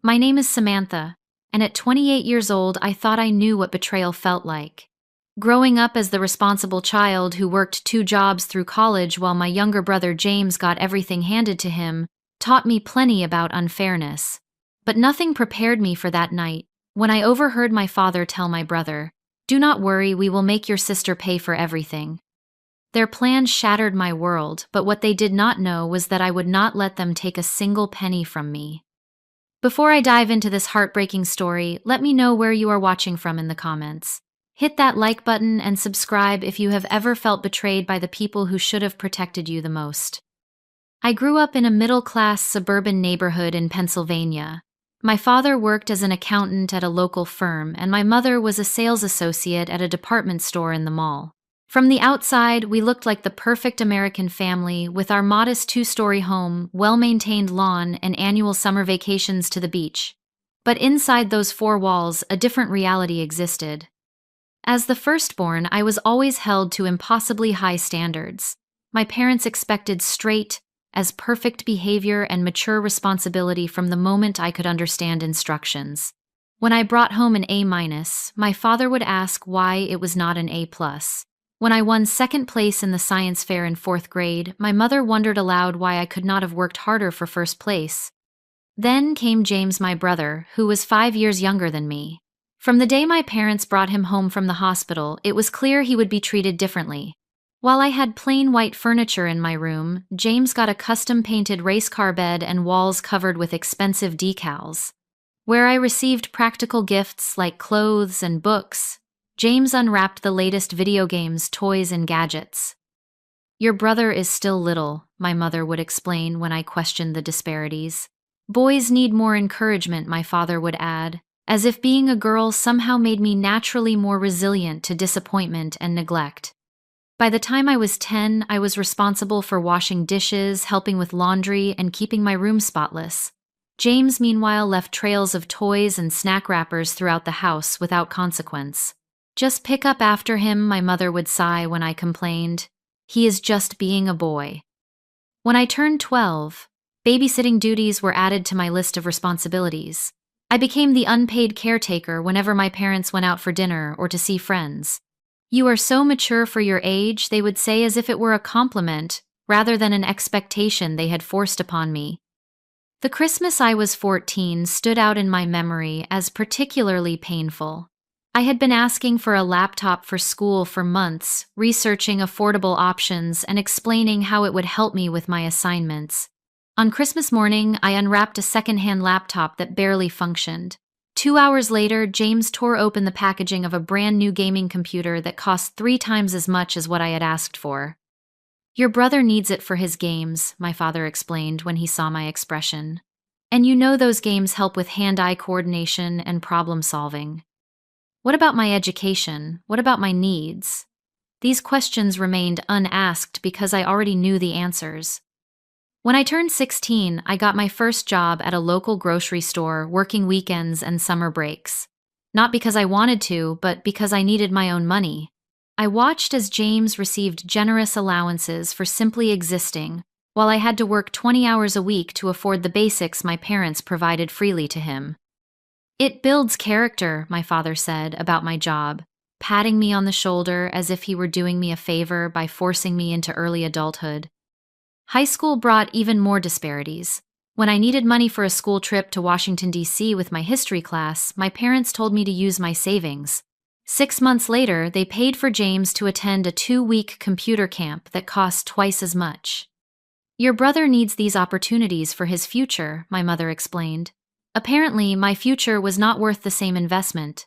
My name is Samantha, and at 28 years old, I thought I knew what betrayal felt like. Growing up as the responsible child who worked two jobs through college while my younger brother James got everything handed to him taught me plenty about unfairness. But nothing prepared me for that night, when I overheard my father tell my brother, "Do not worry, we will make your sister pay for everything." Their plan shattered my world, but what they did not know was that I would not let them take a single penny from me. Before I dive into this heartbreaking story, let me know where you are watching from in the comments. Hit that like button and subscribe if you have ever felt betrayed by the people who should have protected you the most. I grew up in a middle-class suburban neighborhood in Pennsylvania. My father worked as an accountant at a local firm, and my mother was a sales associate at a department store in the mall. From the outside, we looked like the perfect American family with our modest two-story home, well-maintained lawn, and annual summer vacations to the beach. But inside those four walls, a different reality existed. As the firstborn, I was always held to impossibly high standards. My parents expected straight, as perfect behavior and mature responsibility from the moment I could understand instructions. When I brought home an A-, my father would ask why it was not an A+. When I won second place in the science fair in fourth grade, my mother wondered aloud why I could not have worked harder for first place. Then came James, my brother, who was 5 years younger than me. From the day my parents brought him home from the hospital, it was clear he would be treated differently. While I had plain white furniture in my room, James got a custom-painted race car bed and walls covered with expensive decals. Where I received practical gifts like clothes and books, James unwrapped the latest video games, toys, and gadgets. "Your brother is still little," my mother would explain when I questioned the disparities. "Boys need more encouragement," my father would add, as if being a girl somehow made me naturally more resilient to disappointment and neglect. By the time I was 10, I was responsible for washing dishes, helping with laundry, and keeping my room spotless. James, meanwhile, left trails of toys and snack wrappers throughout the house without consequence. "Just pick up after him," my mother would sigh when I complained. "He is just being a boy." When I turned 12, babysitting duties were added to my list of responsibilities. I became the unpaid caretaker whenever my parents went out for dinner or to see friends. "You are so mature for your age," they would say, as if it were a compliment rather than an expectation they had forced upon me. The Christmas I was 14 stood out in my memory as particularly painful. I had been asking for a laptop for school for months, researching affordable options and explaining how it would help me with my assignments. On Christmas morning, I unwrapped a secondhand laptop that barely functioned. 2 hours later, James tore open the packaging of a brand new gaming computer that cost 3 times as much as what I had asked for. "Your brother needs it for his games," my father explained when he saw my expression. "And you know those games help with hand-eye coordination and problem solving." What about my education? What about my needs? These questions remained unasked because I already knew the answers. When I turned 16, I got my first job at a local grocery store, working weekends and summer breaks. Not because I wanted to, but because I needed my own money. I watched as James received generous allowances for simply existing, while I had to work 20 hours a week to afford the basics my parents provided freely to him. "It builds character," my father said about my job, patting me on the shoulder as if he were doing me a favor by forcing me into early adulthood. High school brought even more disparities. When I needed money for a school trip to Washington, D.C. with my history class, my parents told me to use my savings. 6 months later, they paid for James to attend a 2-week computer camp that cost twice as much. "Your brother needs these opportunities for his future," my mother explained. Apparently, my future was not worth the same investment.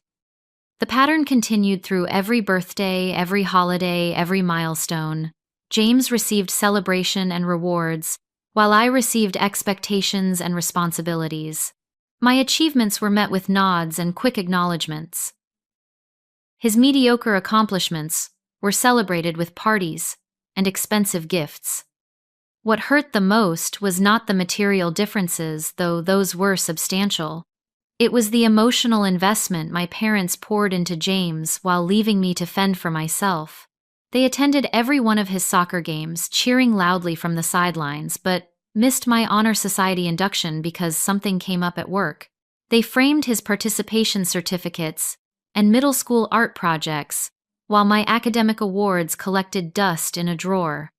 The pattern continued through every birthday, every holiday, every milestone. James received celebration and rewards, while I received expectations and responsibilities. My achievements were met with nods and quick acknowledgments. His mediocre accomplishments were celebrated with parties and expensive gifts. What hurt the most was not the material differences, though those were substantial. It was the emotional investment my parents poured into James while leaving me to fend for myself. They attended every one of his soccer games, cheering loudly from the sidelines, but missed my honor society induction because something came up at work. They framed his participation certificates and middle school art projects, while my academic awards collected dust in a drawer.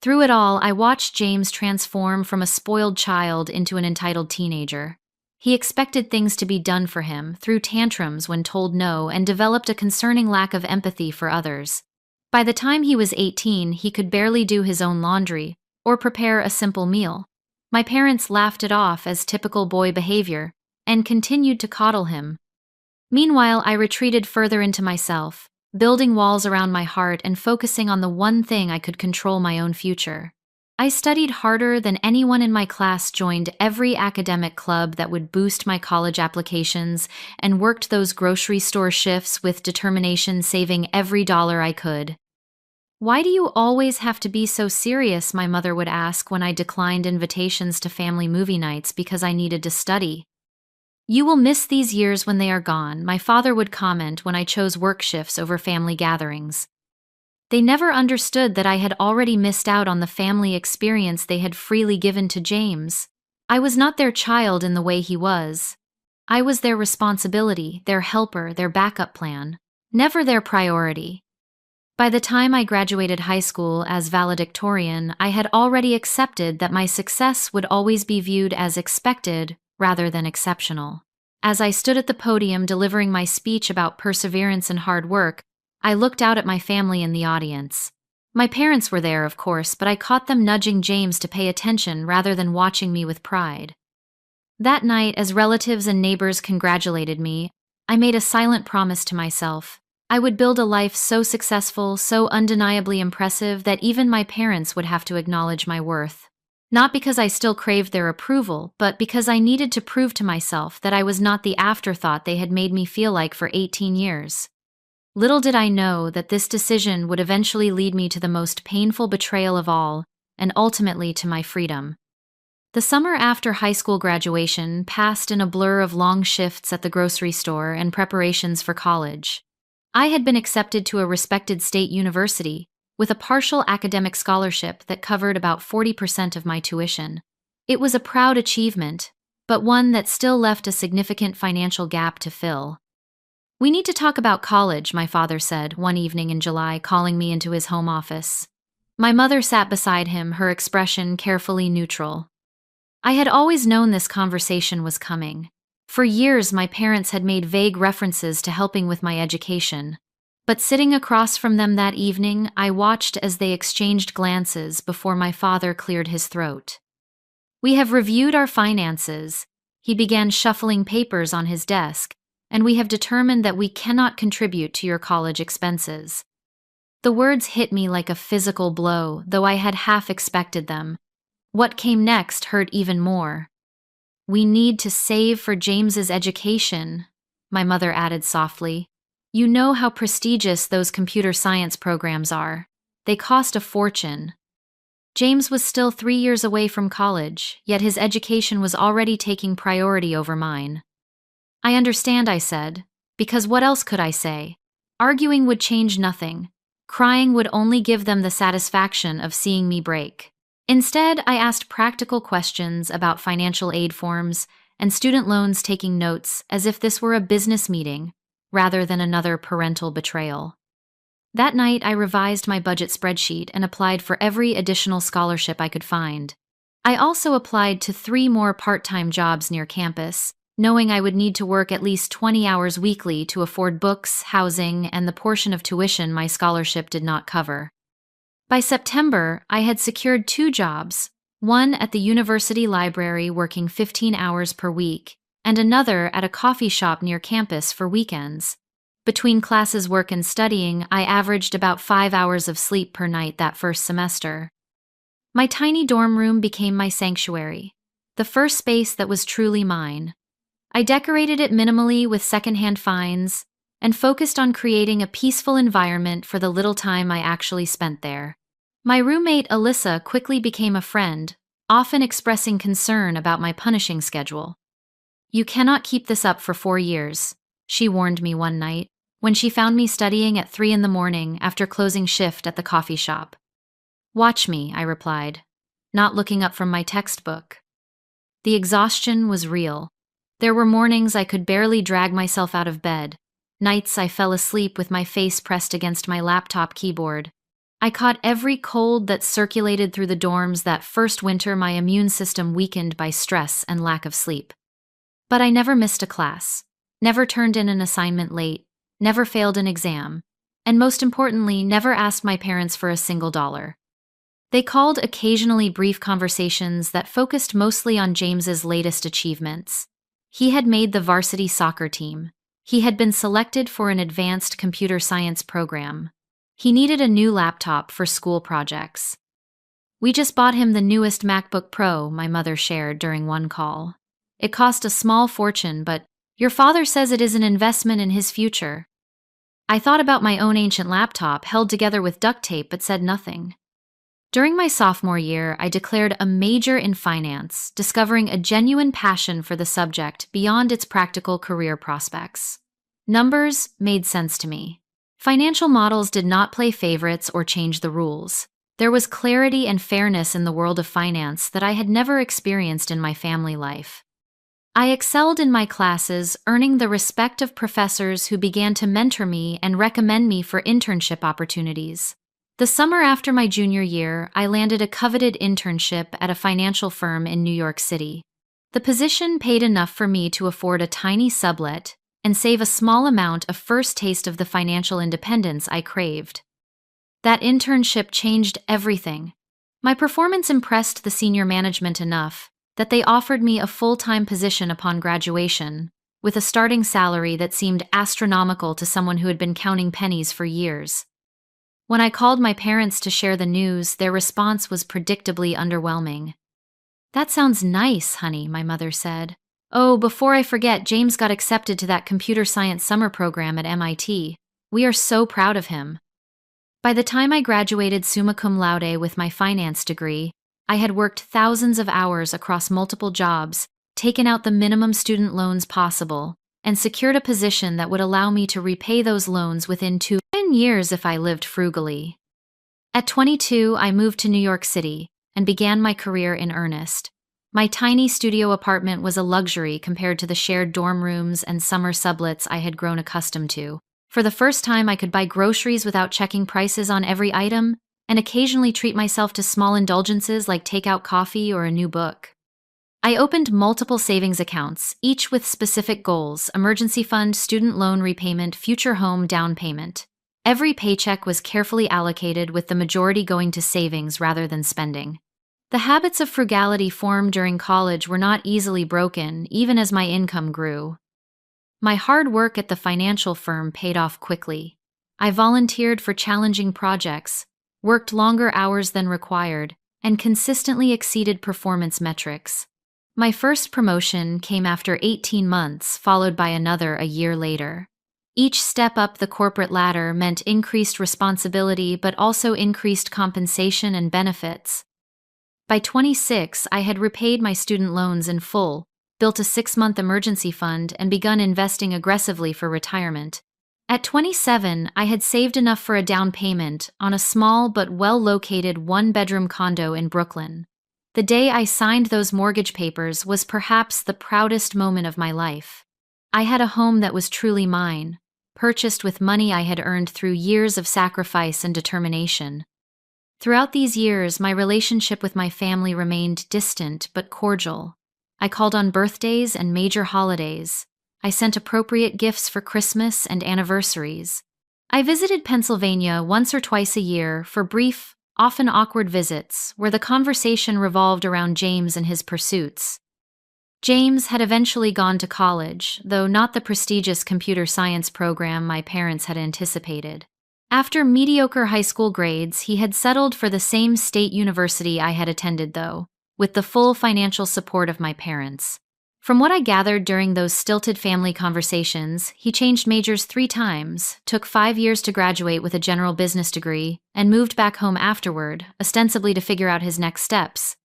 Through it all, I watched James transform from a spoiled child into an entitled teenager. He expected things to be done for him, threw tantrums when told no, and developed a concerning lack of empathy for others. By the time he was 18, he could barely do his own laundry or prepare a simple meal. My parents laughed it off as typical boy behavior and continued to coddle him. Meanwhile, I retreated further into myself, building walls around my heart and focusing on the one thing I could control: my own future. I studied harder than anyone in my class, joined every academic club that would boost my college applications, and worked those grocery store shifts with determination, saving every dollar I could. "Why do you always have to be so serious?" my mother would ask when I declined invitations to family movie nights because I needed to study. "You will miss these years when they are gone," my father would comment when I chose work shifts over family gatherings. They never understood that I had already missed out on the family experience they had freely given to James. I was not their child in the way he was. I was their responsibility, their helper, their backup plan, never their priority. By the time I graduated high school as valedictorian, I had already accepted that my success would always be viewed as expected rather than exceptional. As I stood at the podium delivering my speech about perseverance and hard work, I looked out at my family in the audience. My parents were there, of course, but I caught them nudging James to pay attention rather than watching me with pride. That night, as relatives and neighbors congratulated me, I made a silent promise to myself. I would build a life so successful, so undeniably impressive, that even my parents would have to acknowledge my worth. Not because I still craved their approval, but because I needed to prove to myself that I was not the afterthought they had made me feel like for 18 years. Little did I know that this decision would eventually lead me to the most painful betrayal of all, and ultimately to my freedom. The summer after high school graduation passed in a blur of long shifts at the grocery store and preparations for college. I had been accepted to a respected state university, with a partial academic scholarship that covered about 40% of my tuition. It was a proud achievement, but one that still left a significant financial gap to fill. "We need to talk about college," my father said one evening in July, calling me into his home office. My mother sat beside him, her expression carefully neutral. I had always known this conversation was coming. For years, my parents had made vague references to helping with my education. But sitting across from them that evening, I watched as they exchanged glances before my father cleared his throat. "We have reviewed our finances." He began shuffling papers on his desk, "and we have determined that we cannot contribute to your college expenses." The words hit me like a physical blow, though I had half expected them. What came next hurt even more. "We need to save for James's education," my mother added softly. "You know how prestigious those computer science programs are. They cost a fortune." James was still 3 years away from college, yet his education was already taking priority over mine. "I understand," I said, because what else could I say? Arguing would change nothing. Crying would only give them the satisfaction of seeing me break. Instead, I asked practical questions about financial aid forms and student loans, taking notes as if this were a business meeting rather than another parental betrayal. That night, I revised my budget spreadsheet and applied for every additional scholarship I could find. I also applied to 3 more part-time jobs near campus, knowing I would need to work at least 20 hours weekly to afford books, housing, and the portion of tuition my scholarship did not cover. By September, I had secured 2 jobs, one at the university library working 15 hours per week, and another at a coffee shop near campus for weekends. Between classes, work, and studying, I averaged about 5 hours of sleep per night that first semester. My tiny dorm room became my sanctuary, the first space that was truly mine. I decorated it minimally with secondhand finds and focused on creating a peaceful environment for the little time I actually spent there. My roommate, Alyssa, quickly became a friend, often expressing concern about my punishing schedule. "You cannot keep this up for 4 years, she warned me one night, when she found me studying at 3 in the morning after closing shift at the coffee shop. "Watch me," I replied, not looking up from my textbook. The exhaustion was real. There were mornings I could barely drag myself out of bed, nights I fell asleep with my face pressed against my laptop keyboard. I caught every cold that circulated through the dorms that first winter my immune system weakened by stress and lack of sleep. But I never missed a class, never turned in an assignment late, never failed an exam, and most importantly, never asked my parents for a single dollar. They called occasionally brief conversations that focused mostly on James's latest achievements. He had made the varsity soccer team. He had been selected for an advanced computer science program. He needed a new laptop for school projects. "We just bought him the newest MacBook Pro," my mother shared during one call. "It cost a small fortune, but your father says it is an investment in his future." I thought about my own ancient laptop held together with duct tape but said nothing. During my sophomore year, I declared a major in finance, discovering a genuine passion for the subject beyond its practical career prospects. Numbers made sense to me. Financial models did not play favorites or change the rules. There was clarity and fairness in the world of finance that I had never experienced in my family life. I excelled in my classes, earning the respect of professors who began to mentor me and recommend me for internship opportunities. The summer after my junior year, I landed a coveted internship at a financial firm in New York City. The position paid enough for me to afford a tiny sublet and save a small amount of first taste of the financial independence I craved. That internship changed everything. My performance impressed the senior management enough that they offered me a full-time position upon graduation, with a starting salary that seemed astronomical to someone who had been counting pennies for years. When I called my parents to share the news, their response was predictably underwhelming. "That sounds nice, honey," my mother said. "Oh, before I forget, James got accepted to that computer science summer program at MIT. We are so proud of him." By the time I graduated summa cum laude with my finance degree, I had worked thousands of hours across multiple jobs, taken out the minimum student loans possible, and secured a position that would allow me to repay those loans within 2 years if I lived frugally. At 22, I moved to New York City and began my career in earnest. My tiny studio apartment was a luxury compared to the shared dorm rooms and summer sublets I had grown accustomed to. For the first time, I could buy groceries without checking prices on every item, and occasionally treat myself to small indulgences like takeout coffee or a new book. I opened multiple savings accounts, each with specific goals: emergency fund, student loan repayment, future home down payment. Every paycheck was carefully allocated, with the majority going to savings rather than spending. The habits of frugality formed during college were not easily broken, even as my income grew. My hard work at the financial firm paid off quickly. I volunteered for challenging projects, worked longer hours than required, and consistently exceeded performance metrics. My first promotion came after 18 months, followed by another a year later. Each step up the corporate ladder meant increased responsibility but also increased compensation and benefits. By 26, I had repaid my student loans in full, built a 6-month emergency fund, and begun investing aggressively for retirement. At 27, I had saved enough for a down payment on a small but well-located one-bedroom condo in Brooklyn. The day I signed those mortgage papers was perhaps the proudest moment of my life. I had a home that was truly mine, purchased with money I had earned through years of sacrifice and determination. Throughout these years, my relationship with my family remained distant but cordial. I called on birthdays and major holidays. I sent appropriate gifts for Christmas and anniversaries. I visited Pennsylvania once or twice a year for brief, often awkward visits where the conversation revolved around James and his pursuits. James had eventually gone to college, though not the prestigious computer science program my parents had anticipated. After mediocre high school grades, he had settled for the same state university I had attended, though, with the full financial support of my parents. From what I gathered during those stilted family conversations, he changed majors 3 times, took 5 years to graduate with a general business degree, and moved back home afterward, ostensibly to figure out his next steps.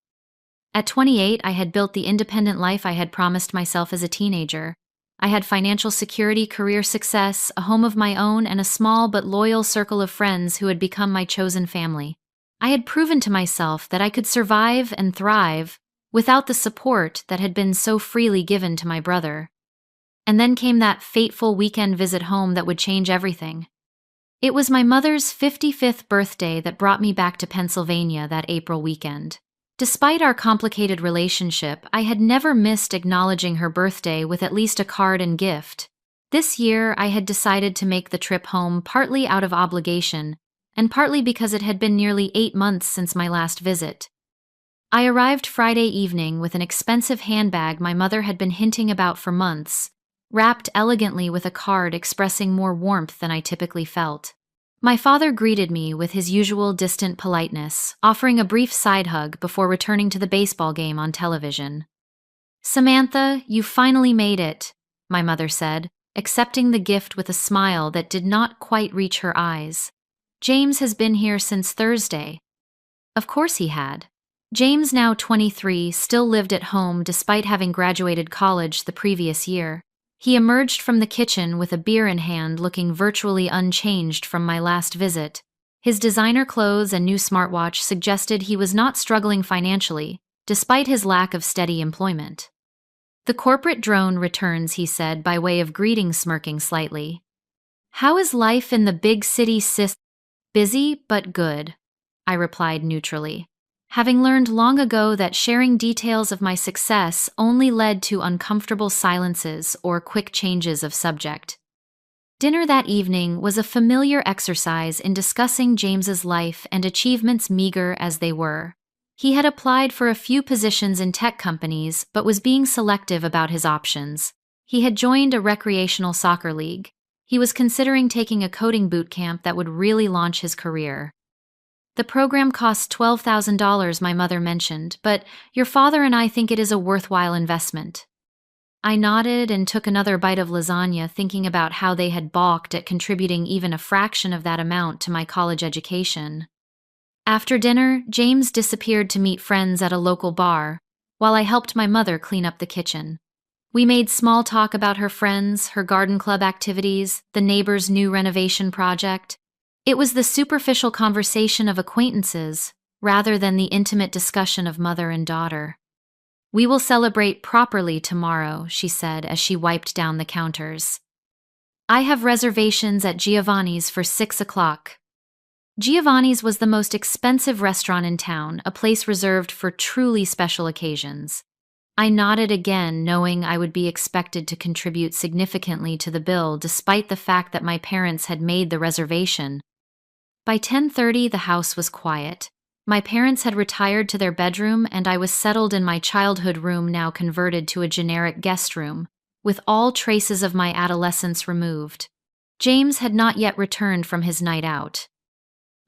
At 28, I had built the independent life I had promised myself as a teenager. I had financial security, career success, a home of my own, and a small but loyal circle of friends who had become my chosen family. I had proven to myself that I could survive and thrive without the support that had been so freely given to my brother. And then came that fateful weekend visit home that would change everything. It was my mother's 55th birthday that brought me back to Pennsylvania that April weekend. Despite our complicated relationship, I had never missed acknowledging her birthday with at least a card and gift. This year, I had decided to make the trip home partly out of obligation, and partly because it had been nearly 8 months since my last visit. I arrived Friday evening with an expensive handbag my mother had been hinting about for months, wrapped elegantly with a card expressing more warmth than I typically felt. My father greeted me with his usual distant politeness, offering a brief side hug before returning to the baseball game on television. "Samantha, you finally made it," my mother said, accepting the gift with a smile that did not quite reach her eyes. "James has been here since Thursday." Of course he had. James, now 23, still lived at home despite having graduated college the previous year. He emerged from the kitchen with a beer in hand, looking virtually unchanged from my last visit. His designer clothes and new smartwatch suggested he was not struggling financially, despite his lack of steady employment. "The corporate drone returns," he said, by way of greeting, smirking slightly. "How is life in the big city, sis?" "Busy, but good," I replied neutrally, having learned long ago that sharing details of my success only led to uncomfortable silences or quick changes of subject. Dinner that evening was a familiar exercise in discussing James's life and achievements, meager as they were. He had applied for a few positions in tech companies but was being selective about his options. He had joined a recreational soccer league. He was considering taking a coding boot camp that would really launch his career. "The program costs $12,000, my mother mentioned, but your father and I think it is a worthwhile investment." I nodded and took another bite of lasagna, thinking about how they had balked at contributing even a fraction of that amount to my college education. After dinner, James disappeared to meet friends at a local bar, while I helped my mother clean up the kitchen. We made small talk about her friends, her garden club activities, the neighbor's new renovation project. It was the superficial conversation of acquaintances, rather than the intimate discussion of mother and daughter. "We will celebrate properly tomorrow," she said as she wiped down the counters. "I have reservations at Giovanni's for 6 o'clock. Giovanni's was the most expensive restaurant in town, a place reserved for truly special occasions. I nodded again, knowing I would be expected to contribute significantly to the bill despite the fact that my parents had made the reservation. By 10:30, the house was quiet. My parents had retired to their bedroom, and I was settled in my childhood room, now converted to a generic guest room, with all traces of my adolescence removed. James had not yet returned from his night out.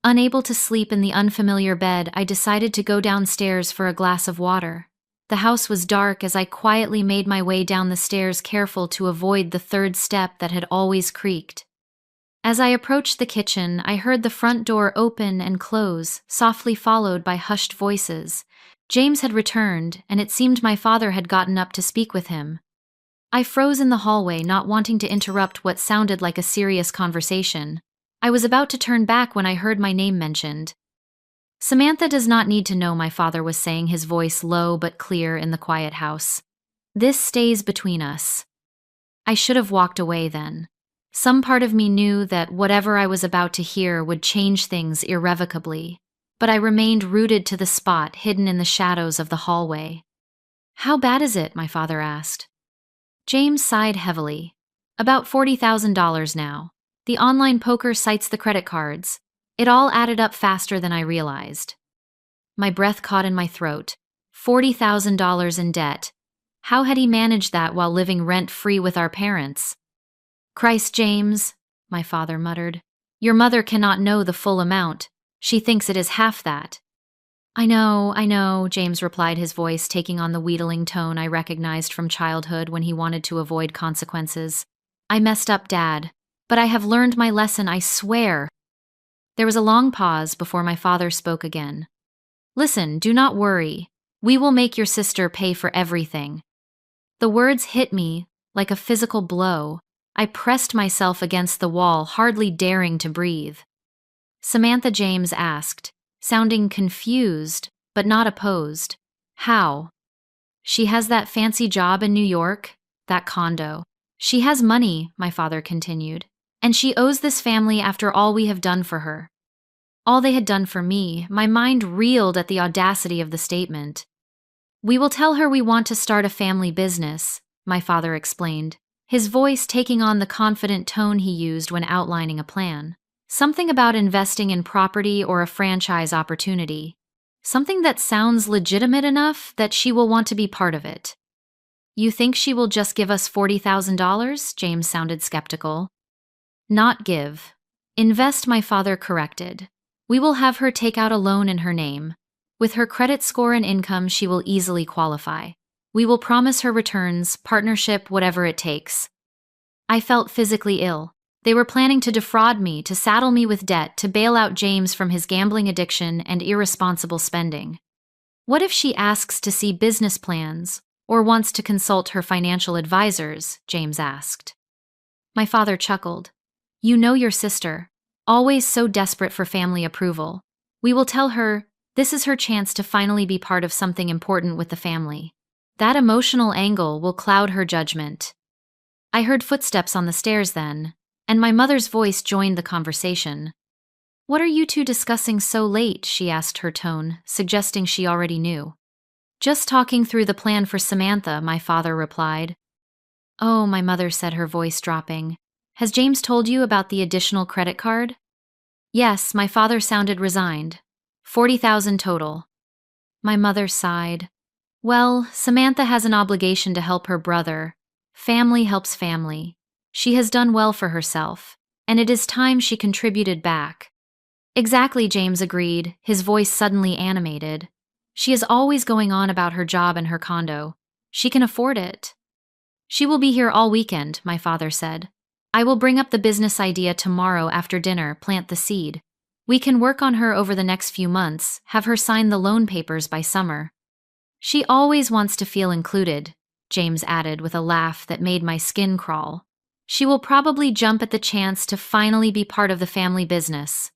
Unable to sleep in the unfamiliar bed, I decided to go downstairs for a glass of water. The house was dark as I quietly made my way down the stairs, careful to avoid the third step that had always creaked. As I approached the kitchen, I heard the front door open and close, softly followed by hushed voices. James had returned, and it seemed my father had gotten up to speak with him. I froze in the hallway, not wanting to interrupt what sounded like a serious conversation. I was about to turn back when I heard my name mentioned. "Samantha does not need to know," my father was saying, his voice low but clear in the quiet house. "This stays between us." I should have walked away then. Some part of me knew that whatever I was about to hear would change things irrevocably, but I remained rooted to the spot, hidden in the shadows of the hallway. "How bad is it?" my father asked. James sighed heavily. "About $40,000 now. The online poker cites the credit cards. It all added up faster than I realized." My breath caught in my throat. $40,000 in debt. How had he managed that while living rent-free with our parents? "Christ, James," my father muttered. "Your mother cannot know the full amount. She thinks it is half that." I know," James replied, his voice taking on the wheedling tone I recognized from childhood when he wanted to avoid consequences. "I messed up, Dad, but I have learned my lesson, I swear." There was a long pause before my father spoke again. "Listen, do not worry. We will make your sister pay for everything." The words hit me like a physical blow. I pressed myself against the wall, hardly daring to breathe. "Samantha," James asked, sounding confused but not opposed. "How?" She has that fancy job in New York, that condo. She has money, my father continued, and she owes this family after all we have done for her. All they had done for me, my mind reeled at the audacity of the statement. We will tell her we want to start a family business, my father explained, his voice taking on the confident tone he used when outlining a plan. Something about investing in property or a franchise opportunity. Something that sounds legitimate enough that she will want to be part of it. You think she will just give us $40,000? James sounded skeptical. Not give. Invest, my father corrected. We will have her take out a loan in her name. With her credit score and income, she will easily qualify. We will promise her returns, partnership, whatever it takes. I felt physically ill. They were planning to defraud me, to saddle me with debt, to bail out James from his gambling addiction and irresponsible spending. What if she asks to see business plans, or wants to consult her financial advisors? James asked. My father chuckled. You know your sister, always so desperate for family approval. We will tell her, this is her chance to finally be part of something important with the family. That emotional angle will cloud her judgment. I heard footsteps on the stairs then, and my mother's voice joined the conversation. What are you two discussing so late? She asked, her tone suggesting she already knew. Just talking through the plan for Samantha, my father replied. Oh, my mother said, her voice dropping. Has James told you about the additional credit card? Yes, my father sounded resigned. 40,000 total. My mother sighed. Well, Samantha has an obligation to help her brother. Family helps family. She has done well for herself, and it is time she contributed back. Exactly, James agreed, his voice suddenly animated. She is always going on about her job and her condo. She can afford it. She will be here all weekend, my father said. I will bring up the business idea tomorrow after dinner, plant the seed. We can work on her over the next few months, have her sign the loan papers by summer. She always wants to feel included, James added with a laugh that made my skin crawl. She will probably jump at the chance to finally be part of the family business.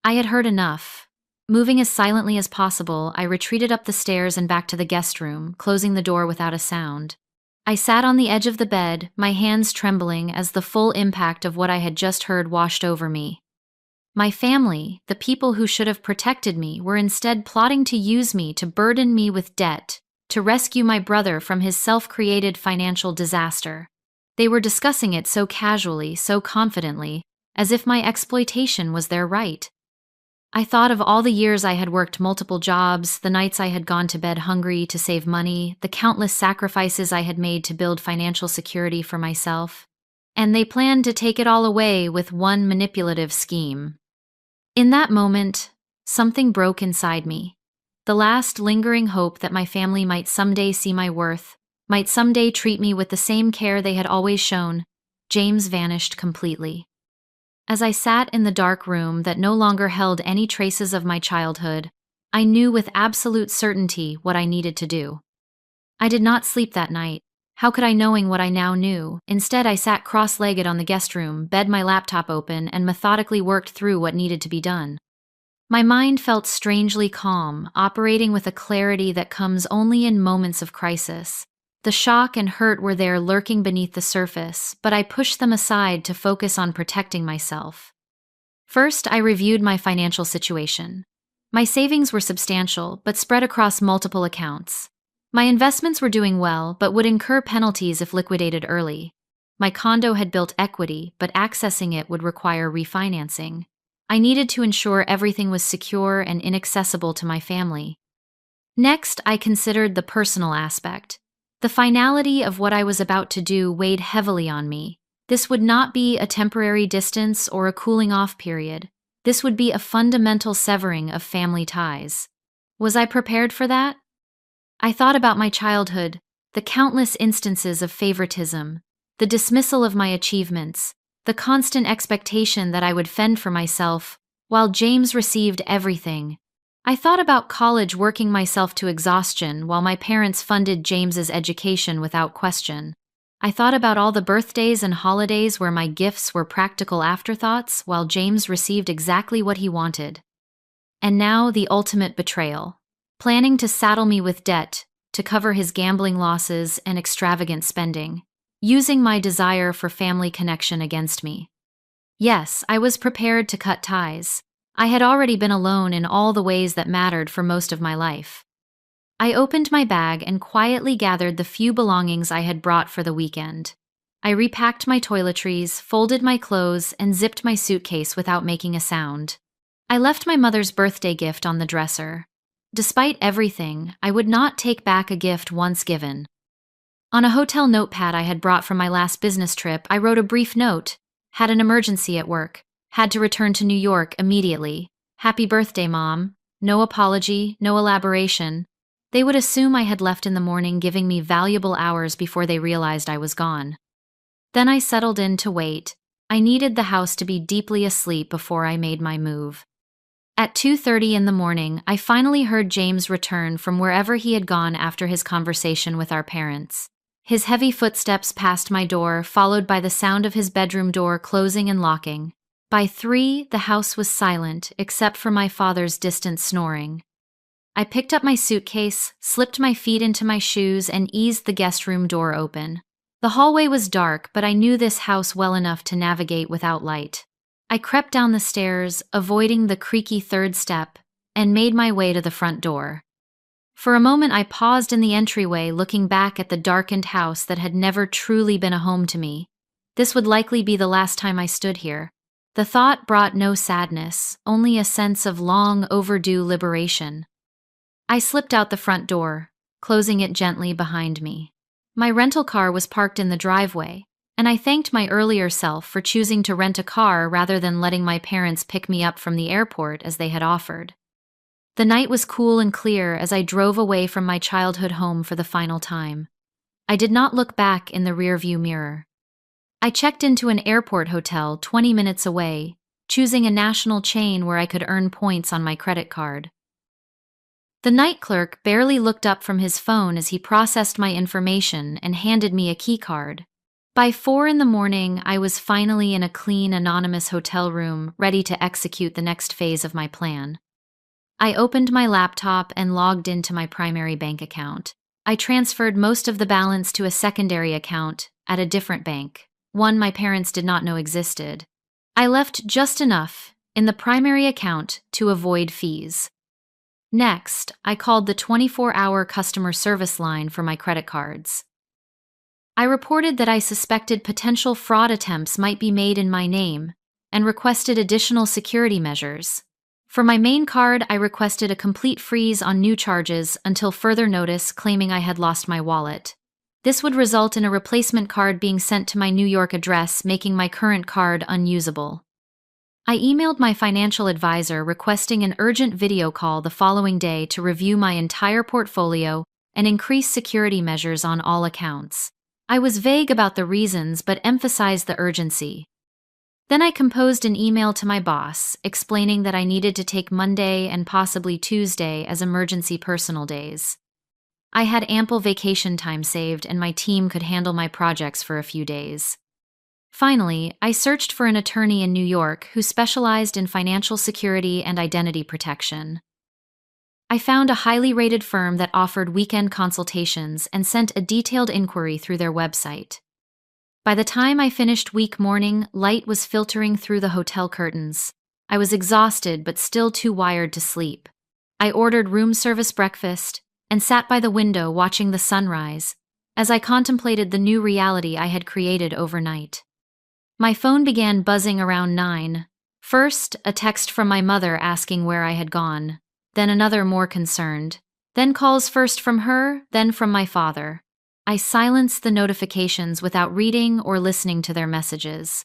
I had heard enough. Moving as silently as possible, I retreated up the stairs and back to the guest room, closing the door without a sound. I sat on the edge of the bed, my hands trembling as the full impact of what I had just heard washed over me. My family, the people who should have protected me, were instead plotting to use me to burden me with debt, to rescue my brother from his self-created financial disaster. They were discussing it so casually, so confidently, as if my exploitation was their right. I thought of all the years I had worked multiple jobs, the nights I had gone to bed hungry to save money, the countless sacrifices I had made to build financial security for myself. And they planned to take it all away with one manipulative scheme. In that moment, something broke inside me. The last lingering hope that my family might someday see my worth, might someday treat me with the same care they had always shown, James vanished completely. As I sat in the dark room that no longer held any traces of my childhood, I knew with absolute certainty what I needed to do. I did not sleep that night. How could I, knowing what I now knew? Instead, I sat cross-legged on the guest room bed, my laptop open, and methodically worked through what needed to be done. My mind felt strangely calm, operating with a clarity that comes only in moments of crisis. The shock and hurt were there lurking beneath the surface, but I pushed them aside to focus on protecting myself. First, I reviewed my financial situation. My savings were substantial, but spread across multiple accounts. My investments were doing well, but would incur penalties if liquidated early. My condo had built equity, but accessing it would require refinancing. I needed to ensure everything was secure and inaccessible to my family. Next, I considered the personal aspect. The finality of what I was about to do weighed heavily on me. This would not be a temporary distance or a cooling-off period. This would be a fundamental severing of family ties. Was I prepared for that? I thought about my childhood, the countless instances of favoritism, the dismissal of my achievements, the constant expectation that I would fend for myself, while James received everything. I thought about college, working myself to exhaustion while my parents funded James's education without question. I thought about all the birthdays and holidays where my gifts were practical afterthoughts while James received exactly what he wanted. And now the ultimate betrayal. Planning to saddle me with debt, to cover his gambling losses and extravagant spending, using my desire for family connection against me. Yes, I was prepared to cut ties. I had already been alone in all the ways that mattered for most of my life. I opened my bag and quietly gathered the few belongings I had brought for the weekend. I repacked my toiletries, folded my clothes, and zipped my suitcase without making a sound. I left my mother's birthday gift on the dresser. Despite everything, I would not take back a gift once given. On a hotel notepad I had brought from my last business trip, I wrote a brief note. Had an emergency at work. Had to return to New York immediately. Happy birthday, Mom. No apology, no elaboration. They would assume I had left in the morning, giving me valuable hours before they realized I was gone. Then I settled in to wait. I needed the house to be deeply asleep before I made my move. At 2:30 in the morning, I finally heard James return from wherever he had gone after his conversation with our parents. His heavy footsteps passed my door, followed by the sound of his bedroom door closing and locking. By 3, the house was silent, except for my father's distant snoring. I picked up my suitcase, slipped my feet into my shoes, and eased the guest room door open. The hallway was dark, but I knew this house well enough to navigate without light. I crept down the stairs, avoiding the creaky third step, and made my way to the front door. For a moment I paused in the entryway, looking back at the darkened house that had never truly been a home to me. This would likely be the last time I stood here. The thought brought no sadness, only a sense of long overdue liberation. I slipped out the front door, closing it gently behind me. My rental car was parked in the driveway, and I thanked my earlier self for choosing to rent a car rather than letting my parents pick me up from the airport as they had offered. The night was cool and clear as I drove away from my childhood home for the final time. I did not look back in the rearview mirror. I checked into an airport hotel 20 minutes away, choosing a national chain where I could earn points on my credit card. The night clerk barely looked up from his phone as he processed my information and handed me a key card. By 4 in the morning, I was finally in a clean, anonymous hotel room, ready to execute the next phase of my plan. I opened my laptop and logged into my primary bank account. I transferred most of the balance to a secondary account at a different bank, one my parents did not know existed. I left just enough in the primary account to avoid fees. Next, I called the 24-hour customer service line for my credit cards. I reported that I suspected potential fraud attempts might be made in my name and requested additional security measures. For my main card, I requested a complete freeze on new charges until further notice, claiming I had lost my wallet. This would result in a replacement card being sent to my New York address, making my current card unusable. I emailed my financial advisor requesting an urgent video call the following day to review my entire portfolio and increase security measures on all accounts. I was vague about the reasons but emphasized the urgency. Then I composed an email to my boss, explaining that I needed to take Monday and possibly Tuesday as emergency personal days. I had ample vacation time saved and my team could handle my projects for a few days. Finally, I searched for an attorney in New York who specialized in financial security and identity protection. I found a highly rated firm that offered weekend consultations and sent a detailed inquiry through their website. By the time I finished week morning, light was filtering through the hotel curtains. I was exhausted but still too wired to sleep. I ordered room service breakfast and sat by the window watching the sunrise as I contemplated the new reality I had created overnight. My phone began buzzing around 9. First, a text from my mother asking where I had gone, then another more concerned, then calls first from her, then from my father. I silenced the notifications without reading or listening to their messages.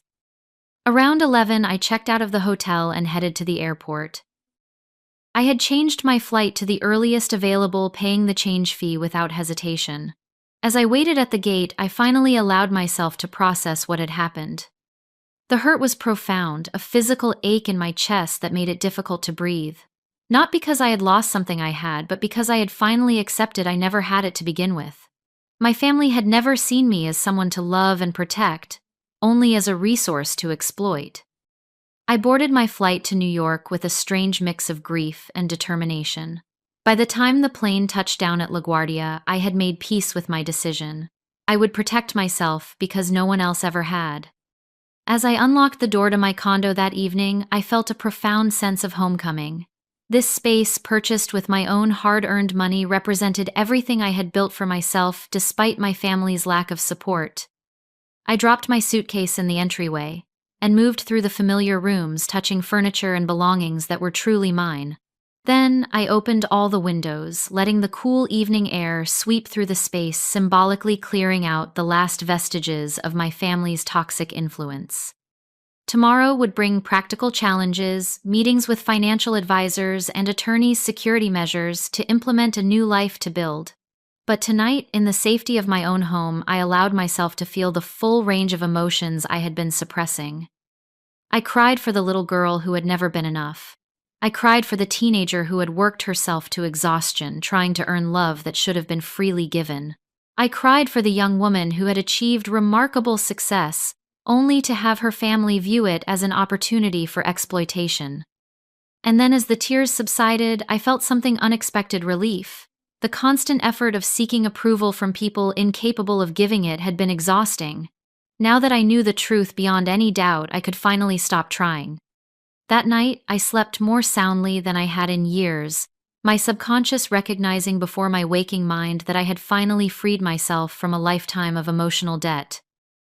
Around 11, I checked out of the hotel and headed to the airport. I had changed my flight to the earliest available, paying the change fee without hesitation. As I waited at the gate, I finally allowed myself to process what had happened. The hurt was profound, a physical ache in my chest that made it difficult to breathe. Not because I had lost something I had, but because I had finally accepted I never had it to begin with. My family had never seen me as someone to love and protect, only as a resource to exploit. I boarded my flight to New York with a strange mix of grief and determination. By the time the plane touched down at LaGuardia, I had made peace with my decision. I would protect myself because no one else ever had. As I unlocked the door to my condo that evening, I felt a profound sense of homecoming. This space, purchased with my own hard-earned money, represented everything I had built for myself despite my family's lack of support. I dropped my suitcase in the entryway and moved through the familiar rooms, touching furniture and belongings that were truly mine. Then I opened all the windows, letting the cool evening air sweep through the space, symbolically clearing out the last vestiges of my family's toxic influence. Tomorrow would bring practical challenges, meetings with financial advisors, and attorneys' security measures to implement a new life to build. But tonight, in the safety of my own home, I allowed myself to feel the full range of emotions I had been suppressing. I cried for the little girl who had never been enough. I cried for the teenager who had worked herself to exhaustion, trying to earn love that should have been freely given. I cried for the young woman who had achieved remarkable success, only to have her family view it as an opportunity for exploitation. And then as the tears subsided, I felt something unexpected: relief. The constant effort of seeking approval from people incapable of giving it had been exhausting. Now that I knew the truth beyond any doubt, I could finally stop trying. That night, I slept more soundly than I had in years, my subconscious recognizing before my waking mind that I had finally freed myself from a lifetime of emotional debt.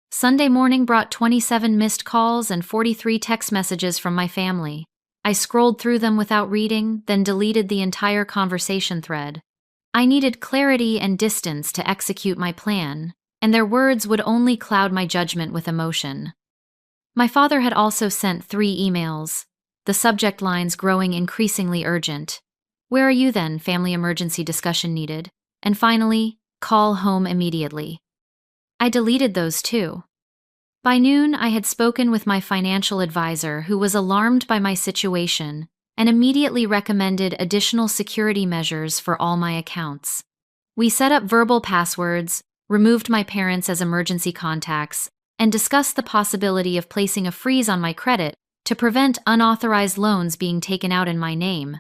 Sunday morning brought 27 missed calls and 43 text messages from my family. I scrolled through them without reading, then deleted the entire conversation thread. I needed clarity and distance to execute my plan, and their words would only cloud my judgment with emotion. My father had also sent 3 emails, the subject lines growing increasingly urgent. "Where are you then? Family emergency discussion needed." And finally, "Call home immediately." I deleted those too. By noon, I had spoken with my financial advisor, who was alarmed by my situation and immediately recommended additional security measures for all my accounts. We set up verbal passwords, removed my parents as emergency contacts, and discussed the possibility of placing a freeze on my credit to prevent unauthorized loans being taken out in my name.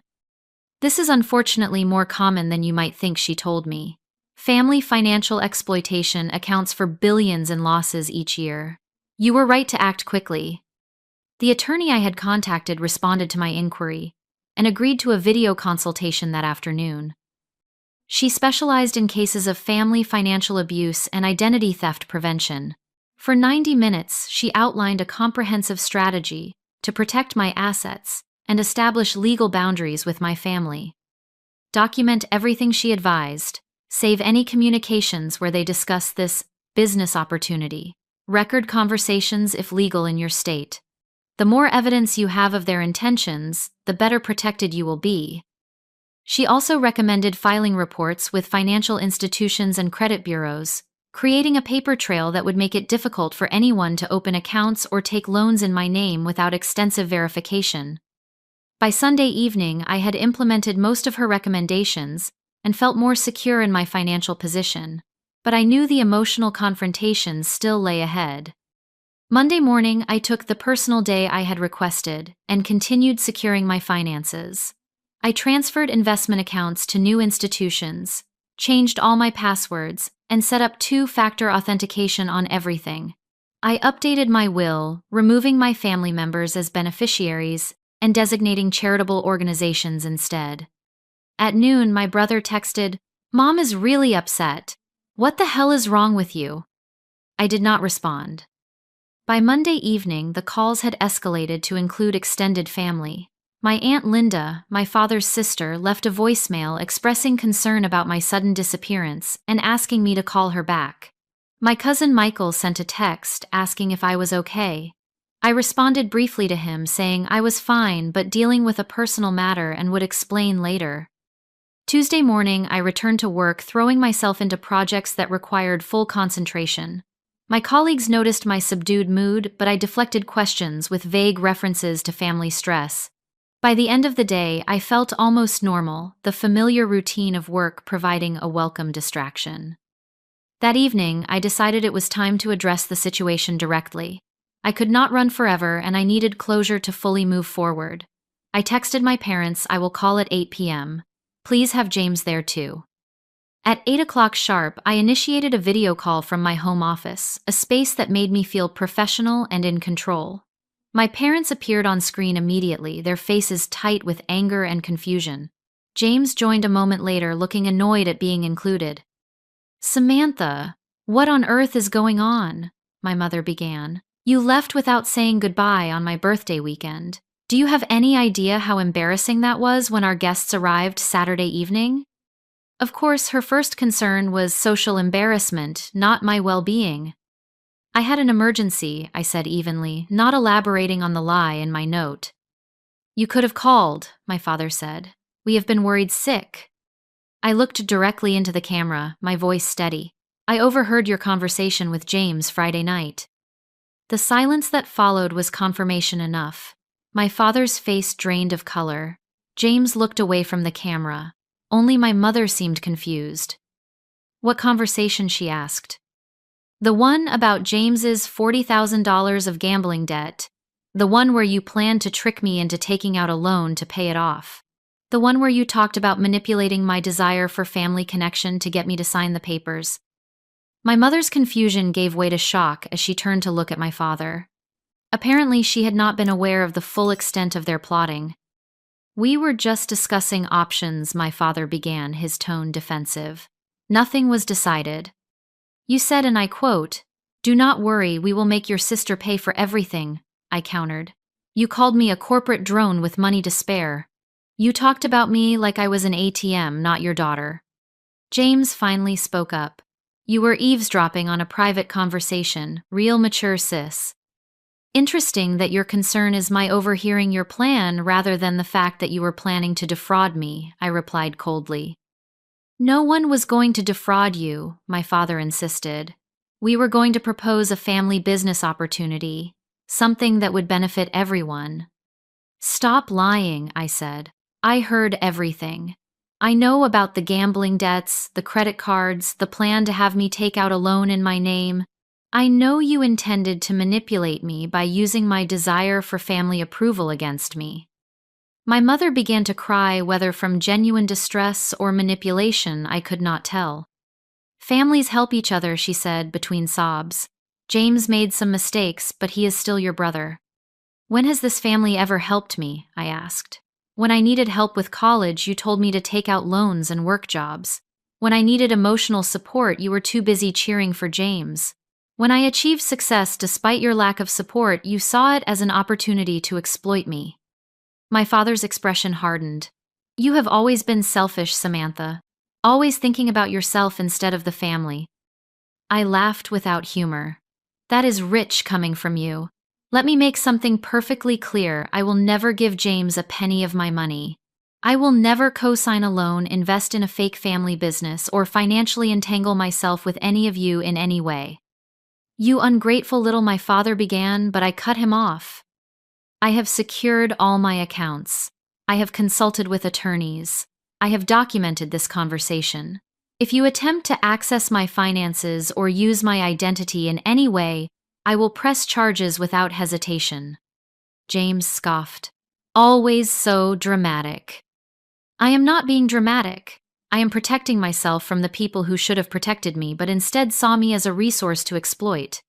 "This is unfortunately more common than you might think," she told me. "Family financial exploitation accounts for billions in losses each year. You were right to act quickly." The attorney I had contacted responded to my inquiry and agreed to a video consultation that afternoon. She specialized in cases of family financial abuse and identity theft prevention. For 90 minutes, she outlined a comprehensive strategy to protect my assets and establish legal boundaries with my family. Document everything she advised. Save any communications where they discuss this business opportunity. Record conversations if legal in your state. The more evidence you have of their intentions, the better protected you will be. She also recommended filing reports with financial institutions and credit bureaus, creating a paper trail that would make it difficult for anyone to open accounts or take loans in my name without extensive verification. By Sunday evening, I had implemented most of her recommendations and felt more secure in my financial position, but I knew the emotional confrontations still lay ahead. Monday morning, I took the personal day I had requested and continued securing my finances. I transferred investment accounts to new institutions, changed all my passwords, and set up 2-factor authentication on everything. I updated my will, removing my family members as beneficiaries and designating charitable organizations instead. At noon, my brother texted, "Mom is really upset. What the hell is wrong with you?" I did not respond. By Monday evening, the calls had escalated to include extended family. My Aunt Linda, my father's sister, left a voicemail expressing concern about my sudden disappearance and asking me to call her back. My cousin Michael sent a text asking if I was okay. I responded briefly to him saying I was fine but dealing with a personal matter and would explain later. Tuesday morning, I returned to work, throwing myself into projects that required full concentration. My colleagues noticed my subdued mood, but I deflected questions with vague references to family stress. By the end of the day, I felt almost normal, the familiar routine of work providing a welcome distraction. That evening, I decided it was time to address the situation directly. I could not run forever, and I needed closure to fully move forward. I texted my parents, "I will call at 8 p.m. Please have James there too. At 8 o'clock sharp, I initiated a video call from my home office, a space that made me feel professional and in control. My parents appeared on screen immediately, their faces tight with anger and confusion. James joined a moment later, looking annoyed at being included. "Samantha, what on earth is going on?" my mother began. "You left without saying goodbye on my birthday weekend. Do you have any idea how embarrassing that was when our guests arrived Saturday evening?" Of course, her first concern was social embarrassment, not my well-being. "I had an emergency," I said evenly, not elaborating on the lie in my note. "You could have called," my father said. "We have been worried sick." I looked directly into the camera, my voice steady. "I overheard your conversation with James Friday night." The silence that followed was confirmation enough. My father's face drained of color. James looked away from the camera. Only my mother seemed confused. "What conversation?" she asked. "The one about James's $40,000 of gambling debt. The one where you planned to trick me into taking out a loan to pay it off. The one where you talked about manipulating my desire for family connection to get me to sign the papers." My mother's confusion gave way to shock as she turned to look at my father. Apparently, she had not been aware of the full extent of their plotting. "We were just discussing options," my father began, his tone defensive. "Nothing was decided. You said, and I quote, 'Do not worry, we will make your sister pay for everything,'" I countered. "You called me a corporate drone with money to spare. You talked about me like I was an ATM, not your daughter." James finally spoke up. "You were eavesdropping on a private conversation, real mature sis. Interesting that your concern is my overhearing your plan rather than the fact that you were planning to defraud me," I replied coldly. "No one was going to defraud you," my father insisted. "We were going to propose a family business opportunity, something that would benefit everyone." "Stop lying," I said. "I heard everything. I know about the gambling debts, the credit cards, the plan to have me take out a loan in my name. I know you intended to manipulate me by using my desire for family approval against me." My mother began to cry, whether from genuine distress or manipulation, I could not tell. "Families help each other," she said between sobs. "James made some mistakes, but he is still your brother." "When has this family ever helped me?" I asked. "When I needed help with college, you told me to take out loans and work jobs. When I needed emotional support, you were too busy cheering for James. When I achieved success despite your lack of support, you saw it as an opportunity to exploit me." My father's expression hardened. "You have always been selfish, Samantha. Always thinking about yourself instead of the family." I laughed without humor. "That is rich coming from you. Let me make something perfectly clear. I will never give James a penny of my money. I will never co-sign a loan, invest in a fake family business, or financially entangle myself with any of you in any way." "You ungrateful little," my father began, but I cut him off. "I have secured all my accounts. I have consulted with attorneys. I have documented this conversation. If you attempt to access my finances or use my identity in any way, I will press charges without hesitation." James scoffed. "Always so dramatic." "I am not being dramatic. I am protecting myself from the people who should have protected me, but instead saw me as a resource to exploit."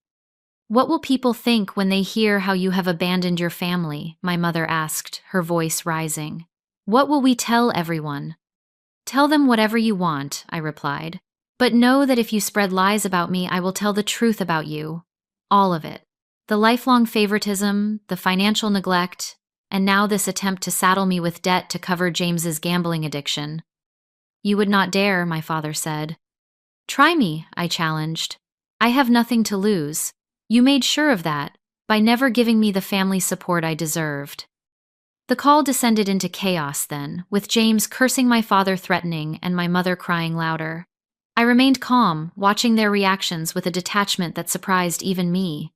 "What will people think when they hear how you have abandoned your family?" my mother asked, her voice rising. "What will we tell everyone?" "Tell them whatever you want," I replied. "But know that if you spread lies about me, I will tell the truth about you. All of it. The lifelong favoritism, the financial neglect, and now this attempt to saddle me with debt to cover James's gambling addiction." "You would not dare," my father said. "Try me," I challenged. "I have nothing to lose. You made sure of that, by never giving me the family support I deserved." The call descended into chaos then, with James cursing, my father threatening, and my mother crying louder. I remained calm, watching their reactions with a detachment that surprised even me.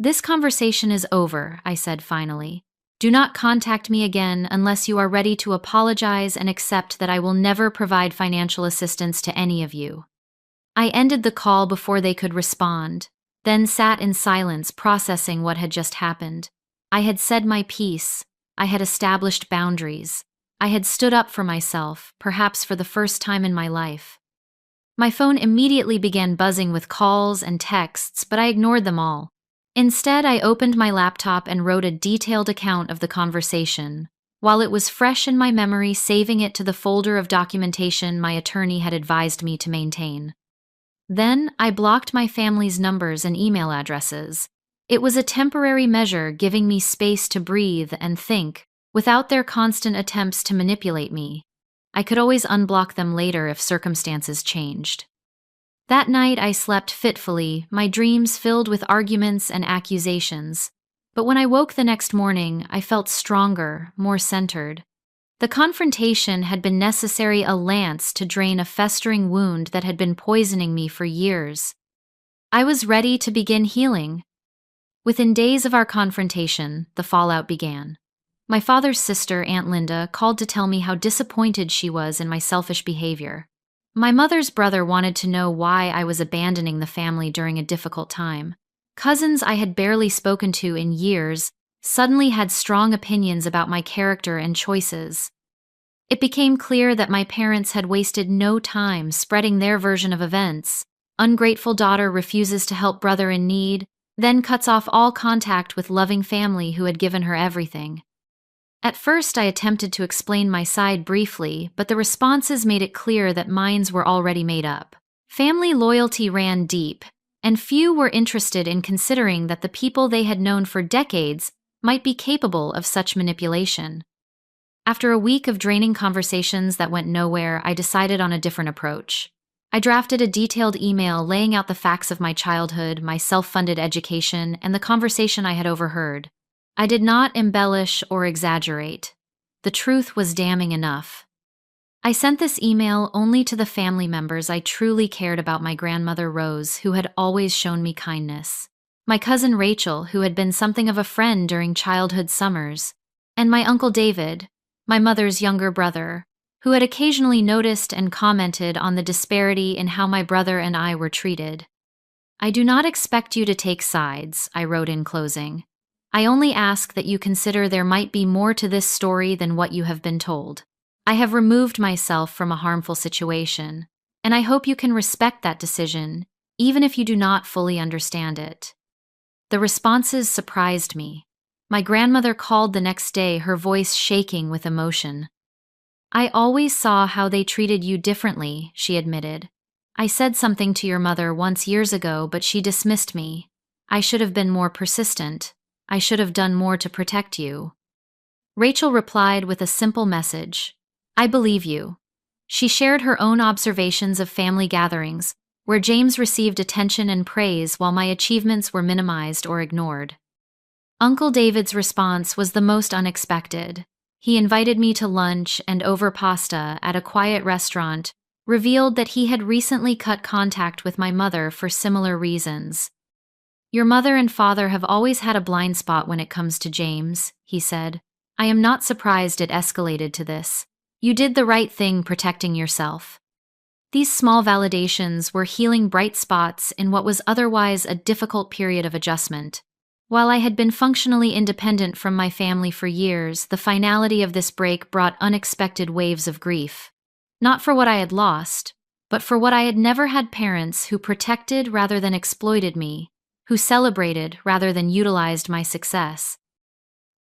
"This conversation is over," I said finally. "Do not contact me again unless you are ready to apologize and accept that I will never provide financial assistance to any of you." I ended the call before they could respond, then sat in silence processing what had just happened. I had said my piece. I had established boundaries. I had stood up for myself, perhaps for the first time in my life. My phone immediately began buzzing with calls and texts, but I ignored them all. Instead, I opened my laptop and wrote a detailed account of the conversation, while it was fresh in my memory, saving it to the folder of documentation my attorney had advised me to maintain. Then, I blocked my family's numbers and email addresses. It was a temporary measure, giving me space to breathe and think, without their constant attempts to manipulate me. I could always unblock them later if circumstances changed. That night I slept fitfully, my dreams filled with arguments and accusations. But when I woke the next morning, I felt stronger, more centered. The confrontation had been necessary, a lance to drain a festering wound that had been poisoning me for years. I was ready to begin healing. Within days of our confrontation, the fallout began. My father's sister, Aunt Linda, called to tell me how disappointed she was in my selfish behavior. My mother's brother wanted to know why I was abandoning the family during a difficult time. Cousins I had barely spoken to in years suddenly had strong opinions about my character and choices. It became clear that my parents had wasted no time spreading their version of events. Ungrateful daughter refuses to help brother in need, then cuts off all contact with loving family who had given her everything. At first, I attempted to explain my side briefly, but the responses made it clear that minds were already made up. Family loyalty ran deep, and few were interested in considering that the people they had known for decades might be capable of such manipulation. After a week of draining conversations that went nowhere, I decided on a different approach. I drafted a detailed email laying out the facts of my childhood, my self-funded education, and the conversation I had overheard. I did not embellish or exaggerate. The truth was damning enough. I sent this email only to the family members I truly cared about: my grandmother Rose, who had always shown me kindness, my cousin Rachel, who had been something of a friend during childhood summers, and my uncle David, my mother's younger brother, who had occasionally noticed and commented on the disparity in how my brother and I were treated. I do not expect you to take sides, I wrote in closing. I only ask that you consider there might be more to this story than what you have been told. I have removed myself from a harmful situation, and I hope you can respect that decision, even if you do not fully understand it. The responses surprised me. My grandmother called the next day, her voice shaking with emotion. I always saw how they treated you differently, she admitted. I said something to your mother once years ago, but she dismissed me. I should have been more persistent. I should have done more to protect you. Rachel replied with a simple message. I believe you. She shared her own observations of family gatherings, where James received attention and praise while my achievements were minimized or ignored. Uncle David's response was the most unexpected. He invited me to lunch and over pasta at a quiet restaurant, revealed that he had recently cut contact with my mother for similar reasons. Your mother and father have always had a blind spot when it comes to James, he said. I am not surprised it escalated to this. You did the right thing protecting yourself. These small validations were healing bright spots in what was otherwise a difficult period of adjustment. While I had been functionally independent from my family for years, the finality of this break brought unexpected waves of grief. Not for what I had lost, but for what I had never had: parents who protected rather than exploited me, who celebrated rather than utilized my success.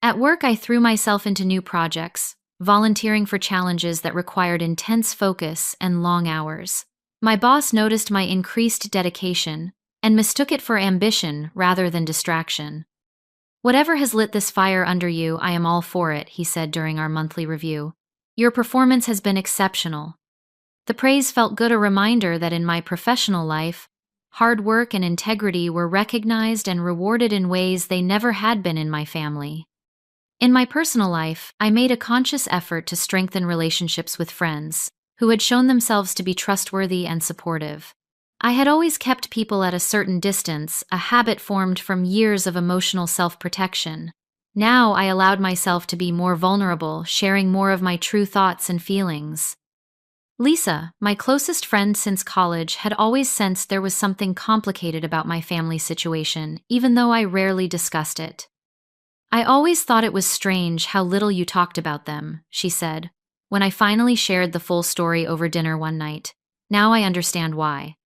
At work, I threw myself into new projects, volunteering for challenges that required intense focus and long hours. My boss noticed my increased dedication and mistook it for ambition rather than distraction. Whatever has lit this fire under you, I am all for it, he said during our monthly review. Your performance has been exceptional. The praise felt good, a reminder that in my professional life, hard work and integrity were recognized and rewarded in ways they never had been in my family. In my personal life, I made a conscious effort to strengthen relationships with friends who had shown themselves to be trustworthy and supportive. I had always kept people at a certain distance, a habit formed from years of emotional self-protection. Now I allowed myself to be more vulnerable, sharing more of my true thoughts and feelings. Lisa, my closest friend since college, had always sensed there was something complicated about my family situation, even though I rarely discussed it. I always thought it was strange how little you talked about them, she said. when I finally shared the full story over dinner one night. Now I understand why.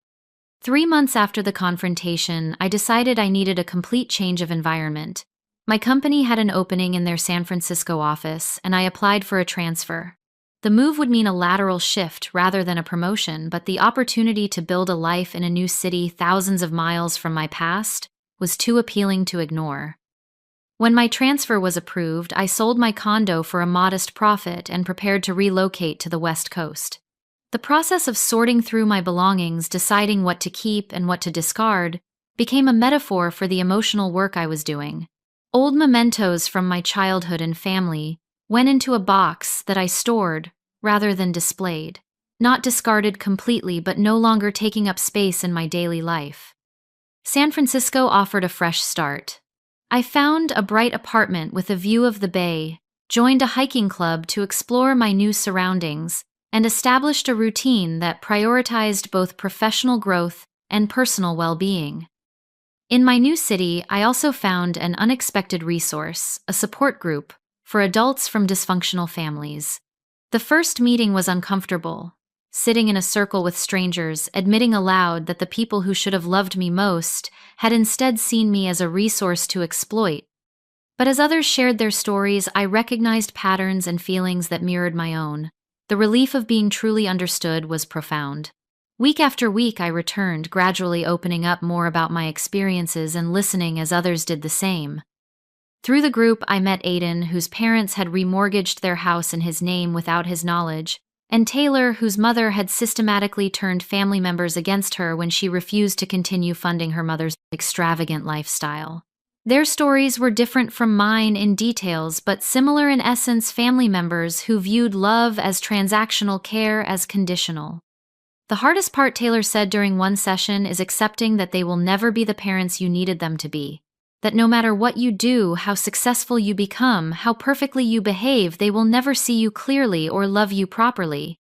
3 months after the confrontation, I decided I needed a complete change of environment. My company had an opening in their San Francisco office, and I applied for a transfer. The move would mean a lateral shift rather than a promotion, but the opportunity to build a life in a new city thousands of miles from my past was too appealing to ignore. When my transfer was approved, I sold my condo for a modest profit and prepared to relocate to the West Coast. The process of sorting through my belongings, deciding what to keep and what to discard, became a metaphor for the emotional work I was doing. Old mementos from my childhood and family went into a box that I stored rather than displayed, not discarded completely but no longer taking up space in my daily life. San Francisco offered a fresh start. I found a bright apartment with a view of the bay, joined a hiking club to explore my new surroundings, and established a routine that prioritized both professional growth and personal well-being. In my new city, I also found an unexpected resource, a support group for adults from dysfunctional families. The first meeting was uncomfortable, sitting in a circle with strangers, admitting aloud that the people who should have loved me most had instead seen me as a resource to exploit. But as others shared their stories, I recognized patterns and feelings that mirrored my own. The relief of being truly understood was profound. Week after week, I returned, gradually opening up more about my experiences and listening as others did the same. Through the group, I met Aiden, whose parents had remortgaged their house in his name without his knowledge, and Taylor, whose mother had systematically turned family members against her when she refused to continue funding her mother's extravagant lifestyle. Their stories were different from mine in details, but similar in essence: family members who viewed love as transactional, care as conditional. The hardest part, Taylor said during one session, is accepting that they will never be the parents you needed them to be. That no matter what you do, how successful you become, how perfectly you behave, they will never see you clearly or love you properly.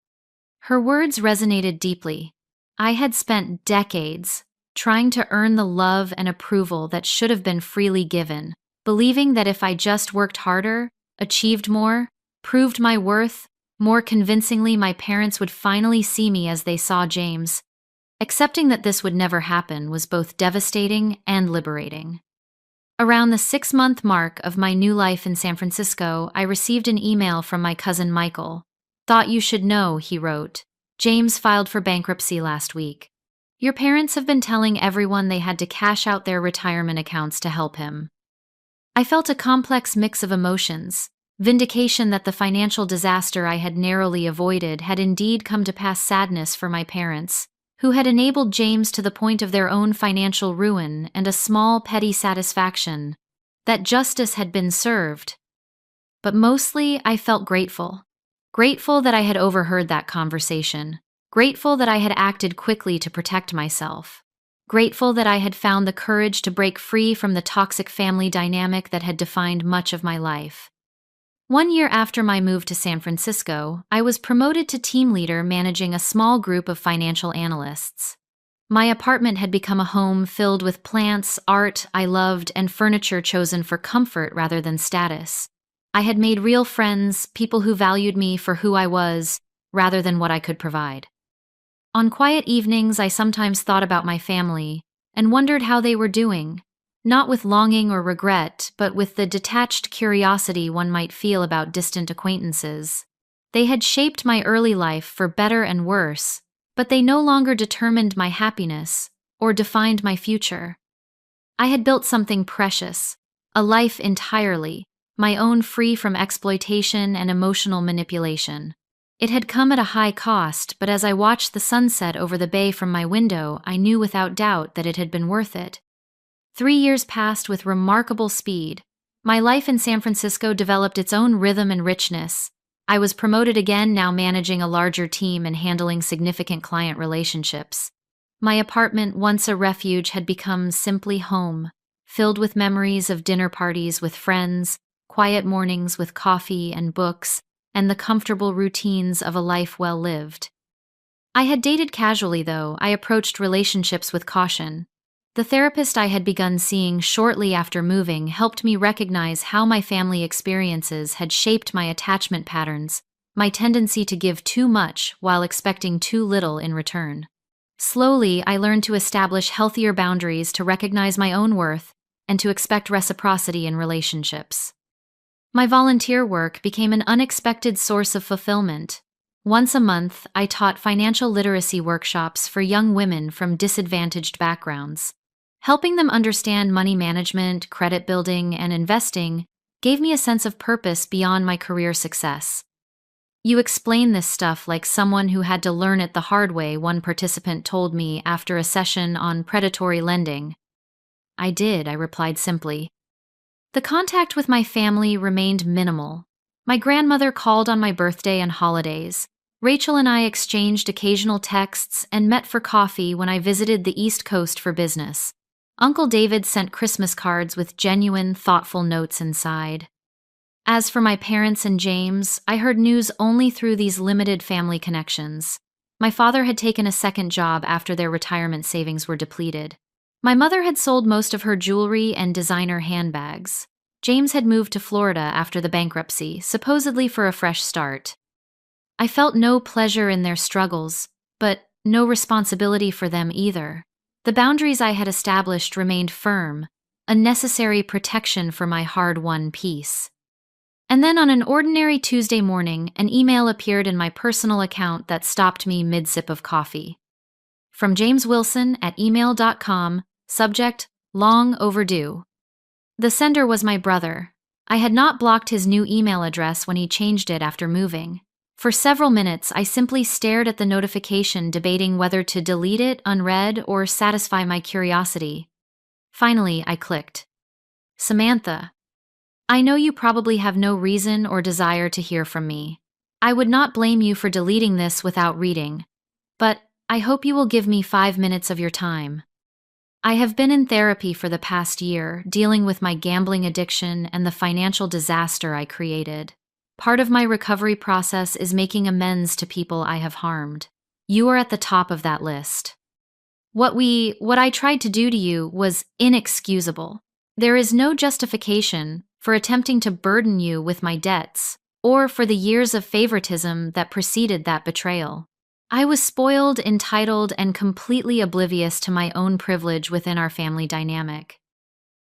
Her words resonated deeply. I had spent decades trying to earn the love and approval that should have been freely given, believing that if I just worked harder, achieved more, proved my worth more convincingly, my parents would finally see me as they saw James. Accepting that this would never happen was both devastating and liberating. Around the 6-month mark of my new life in San Francisco, I received an email from my cousin Michael. "Thought you should know," he wrote. "James filed for bankruptcy last week. Your parents have been telling everyone they had to cash out their retirement accounts to help him." I felt a complex mix of emotions: vindication that the financial disaster I had narrowly avoided had indeed come to pass, sadness for my parents, who had enabled James to the point of their own financial ruin, and a small, petty satisfaction that justice had been served. But mostly, I felt grateful. Grateful that I had overheard that conversation. Grateful that I had acted quickly to protect myself. Grateful that I had found the courage to break free from the toxic family dynamic that had defined much of my life. 1 year after my move to San Francisco, I was promoted to team leader, managing a small group of financial analysts. My apartment had become a home filled with plants, art I loved, and furniture chosen for comfort rather than status. I had made real friends, people who valued me for who I was, rather than what I could provide. On quiet evenings, I sometimes thought about my family and wondered how they were doing. Not with longing or regret, but with the detached curiosity one might feel about distant acquaintances. They had shaped my early life for better and worse, but they no longer determined my happiness or defined my future. I had built something precious, a life entirely my own, free from exploitation and emotional manipulation. It had come at a high cost, but as I watched the sunset over the bay from my window, I knew without doubt that it had been worth it. 3 years passed with remarkable speed. My life in San Francisco developed its own rhythm and richness. I was promoted again, now managing a larger team and handling significant client relationships. My apartment, once a refuge, had become simply home, filled with memories of dinner parties with friends, quiet mornings with coffee and books, and the comfortable routines of a life well lived. I had dated casually, though. I approached relationships with caution. The therapist I had begun seeing shortly after moving helped me recognize how my family experiences had shaped my attachment patterns my tendency to give too much while expecting too little in return. Slowly, I learned to establish healthier boundaries to recognize my own worth and to expect reciprocity in relationships. My volunteer work became an unexpected source of fulfillment. Once a month, I taught financial literacy workshops for young women from disadvantaged backgrounds. Helping them understand money management, credit building, and investing gave me a sense of purpose beyond my career success. "You explain this stuff like someone who had to learn it the hard way," one participant told me after a session on predatory lending. "I did," I replied simply. The contact with my family remained minimal. My grandmother called on my birthday and holidays. Rachel and I exchanged occasional texts and met for coffee when I visited the East Coast for business. Uncle David sent Christmas cards with genuine, thoughtful notes inside. As for my parents and James, I heard news only through these limited family connections. My father had taken a second job after their retirement savings were depleted. My mother had sold most of her jewelry and designer handbags. James had moved to Florida after the bankruptcy, supposedly for a fresh start. I felt no pleasure in their struggles, but no responsibility for them either. The boundaries I had established remained firm, a necessary protection for my hard-won peace. And then on an ordinary Tuesday morning, an email appeared in my personal account that stopped me mid-sip of coffee. From James Wilson at email.com, subject, long overdue. The sender was my brother. I had not blocked his new email address when he changed it after moving. For several minutes, I simply stared at the notification, debating whether to delete it unread or satisfy my curiosity. Finally, I clicked. "Samantha, I know you probably have no reason or desire to hear from me. I would not blame you for deleting this without reading, but I hope you will give me 5 minutes of your time. I have been in therapy for the past year, dealing with my gambling addiction and the financial disaster I created. Part of my recovery process is making amends to people I have harmed. You are at the top of that list. What I tried to do to you was inexcusable. There is no justification for attempting to burden you with my debts or for the years of favoritism that preceded that betrayal. I was spoiled, entitled, and completely oblivious to my own privilege within our family dynamic.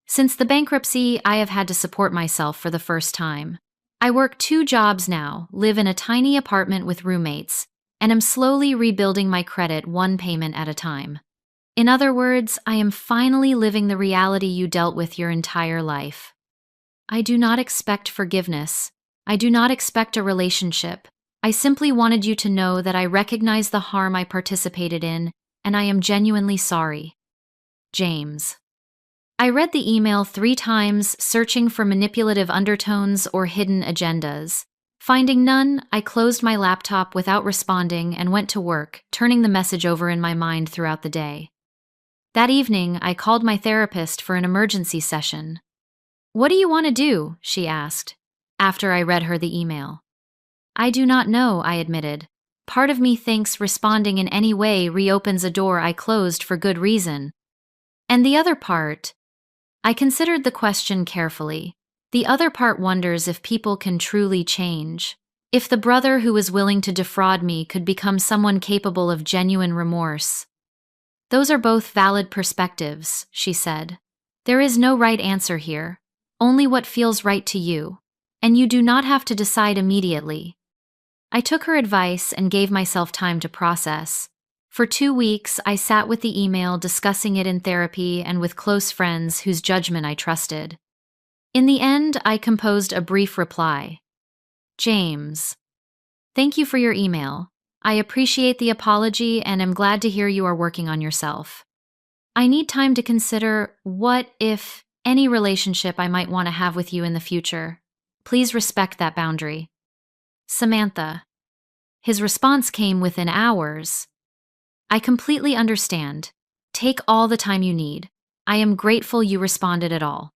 Since the bankruptcy, I have had to support myself for the first time. I work 2 jobs now, live in a tiny apartment with roommates, and am slowly rebuilding my credit one payment at a time. In other words, I am finally living the reality you dealt with your entire life. I do not expect forgiveness. I do not expect a relationship. I simply wanted you to know that I recognize the harm I participated in, and I am genuinely sorry. James." I read the email 3 times, searching for manipulative undertones or hidden agendas. Finding none, I closed my laptop without responding and went to work, turning the message over in my mind throughout the day. That evening, I called my therapist for an emergency session. "What do you want to do?" she asked, after I read her the email. "I do not know," I admitted. "Part of me thinks responding in any way reopens a door I closed for good reason. And the other part..." I considered the question carefully. The other part wonders if people can truly change. If the brother who was willing to defraud me could become someone capable of genuine remorse. "Those are both valid perspectives," she said. "There is no right answer here, only what feels right to you, and you do not have to decide immediately." I took her advice and gave myself time to process. For 2 weeks, I sat with the email, discussing it in therapy and with close friends whose judgment I trusted. In the end, I composed a brief reply. "James, thank you for your email. I appreciate the apology and am glad to hear you are working on yourself. I need time to consider what, if any, relationship I might want to have with you in the future. Please respect that boundary. Samantha." His response came within hours. "I completely understand. Take all the time you need. I am grateful you responded at all."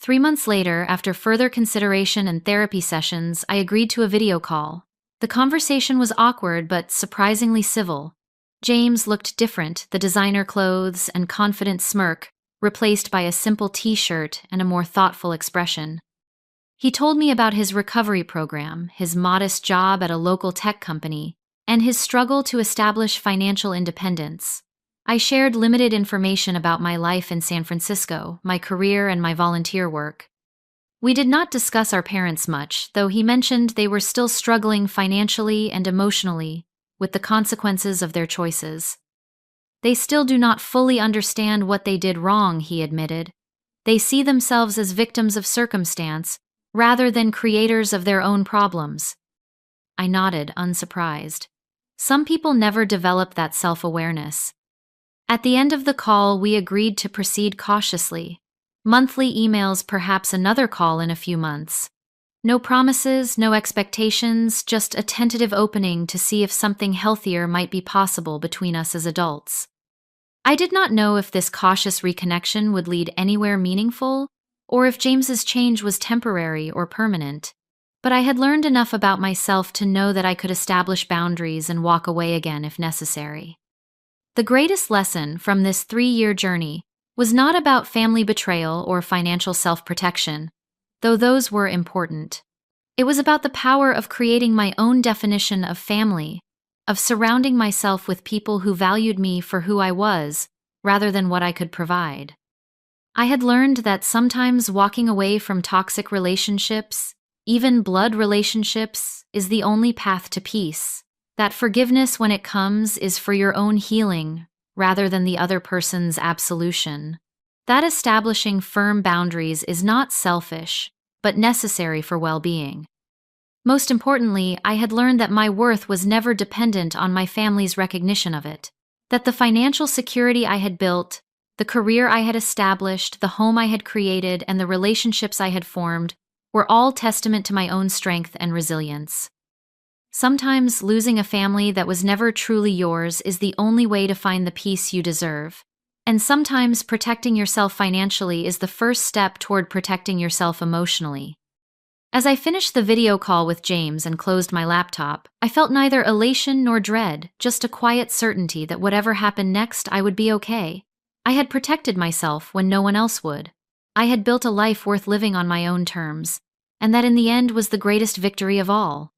3 months later, after further consideration and therapy sessions, I agreed to a video call. The conversation was awkward but surprisingly civil. James looked different, the designer clothes and confident smirk replaced by a simple t-shirt and a more thoughtful expression. He told me about his recovery program, his modest job at a local tech company, and his struggle to establish financial independence. I shared limited information about my life in San Francisco, my career, and my volunteer work. We did not discuss our parents much, though he mentioned they were still struggling financially and emotionally with the consequences of their choices. They still do not fully understand what they did wrong, he admitted. They see themselves as victims of circumstance rather than creators of their own problems. I nodded, unsurprised. Some people never develop that self-awareness. At the end of the call, we agreed to proceed cautiously. Monthly emails, perhaps another call in a few months. No promises, no expectations, just a tentative opening to see if something healthier might be possible between us as adults. I did not know if this cautious reconnection would lead anywhere meaningful, or if James's change was temporary or permanent. But I had learned enough about myself to know that I could establish boundaries and walk away again if necessary. The greatest lesson from this 3-year journey was not about family betrayal or financial self-protection, though those were important. It was about the power of creating my own definition of family, of surrounding myself with people who valued me for who I was, rather than what I could provide. I had learned that sometimes walking away from toxic relationships, even blood relationships, is the only path to peace. That forgiveness, when it comes, is for your own healing, rather than the other person's absolution. That establishing firm boundaries is not selfish, but necessary for well-being. Most importantly, I had learned that my worth was never dependent on my family's recognition of it. That the financial security I had built, the career I had established, the home I had created, and the relationships I had formed were all testament to my own strength and resilience. Sometimes losing a family that was never truly yours is the only way to find the peace you deserve. And sometimes protecting yourself financially is the first step toward protecting yourself emotionally. As I finished the video call with James and closed my laptop, I felt neither elation nor dread, just a quiet certainty that whatever happened next, I would be okay. I had protected myself when no one else would. I had built a life worth living on my own terms, and that in the end was the greatest victory of all.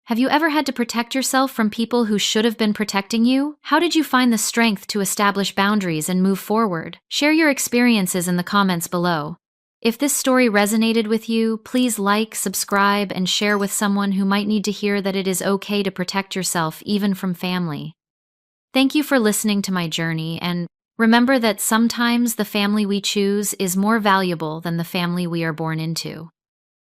Have you ever had to protect yourself from people who should have been protecting you? How did you find the strength to establish boundaries and move forward? Share your experiences in the comments below. If this story resonated with you, please like, subscribe, and share with someone who might need to hear that it is okay to protect yourself even from family. Thank you for listening to my journey, and remember that sometimes the family we choose is more valuable than the family we are born into.